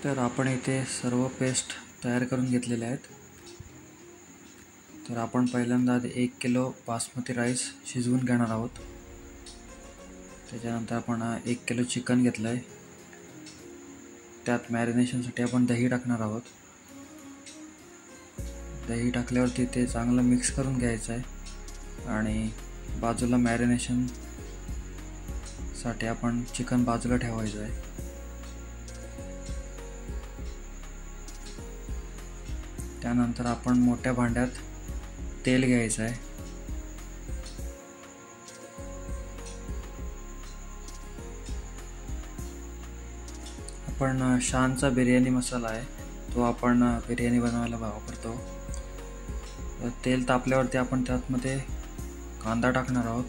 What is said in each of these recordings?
तर आपण इथे सर्व पेस्ट तयार करून घेतलेले आहेत। तर आपण पहिल्यांदा 1 किलो बासमती राईस शिजवून घेणार आहोत। त्याच्यानंतर आपण 1 किलो चिकन घेतलं आहे। त्यात मॅरिनेशनसाठी आपण दही टाकणार आहोत। दही टाकल्यावरती ते चांगलं मिक्स करून घ्यायचं आहे आणि बाजूला मॅरिनेशन साठी आपण चिकन बाजूला ठेवायचं आहे। त्यानंतर आपण मोठ्या भांड्यात तेल घ्यायचं आहे। आपण शानचा बिर्याणी मसाला आहे, तो आपण बिर्याणी बनवायला वापरतो। तेल तापल्यावरती आपण त्यामध्ये कांदा टाकणार आहोत।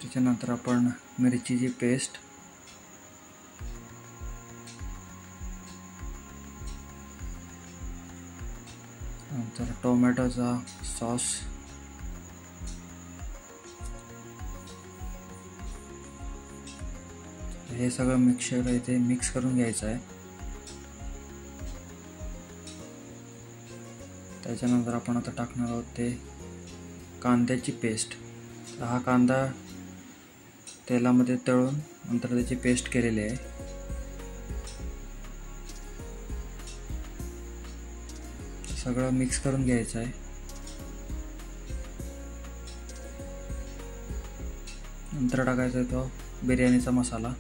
त्याच्यानंतर आपण मिरचीची पेस्ट, नंतर टोमॅटोचा सॉस, हे सगळं मिक्सर इथे मिक्स करून घ्यायचं आहे। त्याच्यानंतर आपण आता टाकणार आहोत ते कांद्याची पेस्ट। हा कांदा तेलामध्ये तळून नंतर त्याची पेस्ट केलेली आहे। सगळं मिक्स करून घ्यायचं आहे। नंतर टाकायचा आहे तो बिर्याणीचा मसाला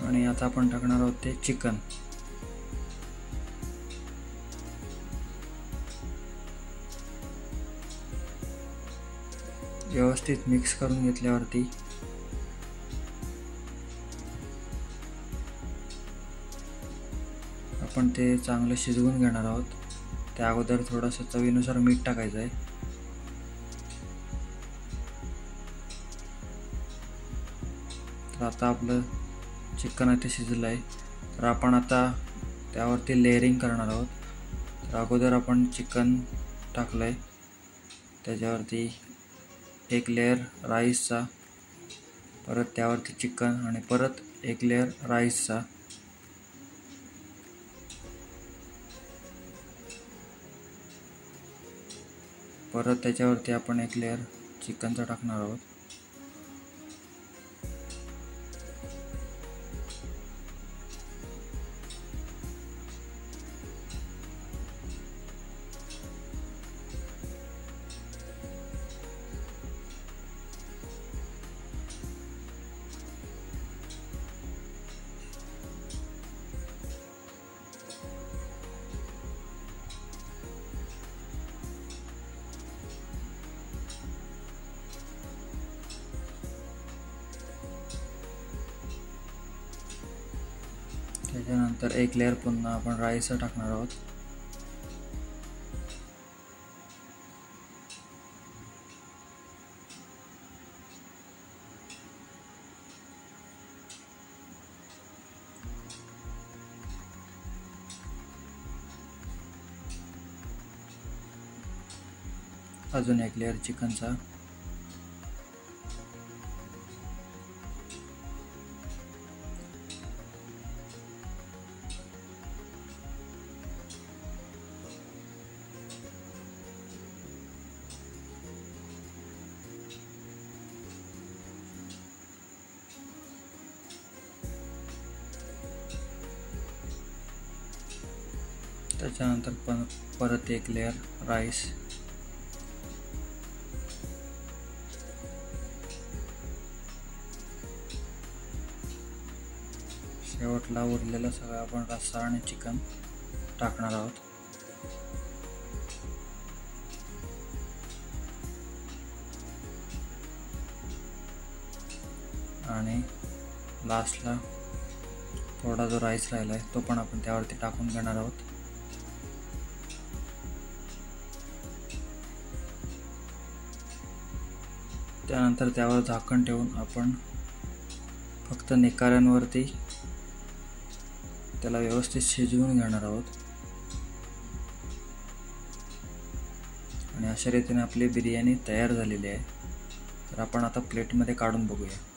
आणि आता आपण टाकणार आहोत ते चिकन। व्यवस्थित मिक्स करून घेतल्यावरती आपण ते चांगलं शिजवून घेणार आहोत। त्या अगोदर थोडंसं चवीनुसार मीठ टाकायचं आहे। तर आता आपलं चिकन इथे शिजलं आहे। तर आपण आता त्यावरती लेअरिंग करणार आहोत। तर अगोदर आपण चिकन टाकलं आहे, त्याच्यावरती एक लेअर राईसचा, परत त्यावरती चिकन आणि परत एक लेअर राईसचा, परत त्याच्यावरती आपण एक लेअर चिकनचा टाकणार आहोत। त्याच्यानंतर एक लेअर पुन्हा आपण राईसचा टाकणार आहोत। अजून एक लेअर चिकनचा, त्याच्यानंतर परत एक लेअर राईस, शेवटला उरलेला सगळं आपण रस्सा आणि चिकन टाकणार आहोत। आणि लास्टला थोडा जो राईस राहिला आहे तो पण आपण त्यावरती टाकून घेणार आहोत। त्यानंतर त्यावर झाकण ठेवून आपण फक्त निकाऱ्यांवरती त्याला व्यवस्थित शिजवून घेणार आहोत। आणि अशा रीतीने आपली बिर्याणी तयार झालेली आहे. तर आपण आता प्लेटमध्ये काढून बघूया.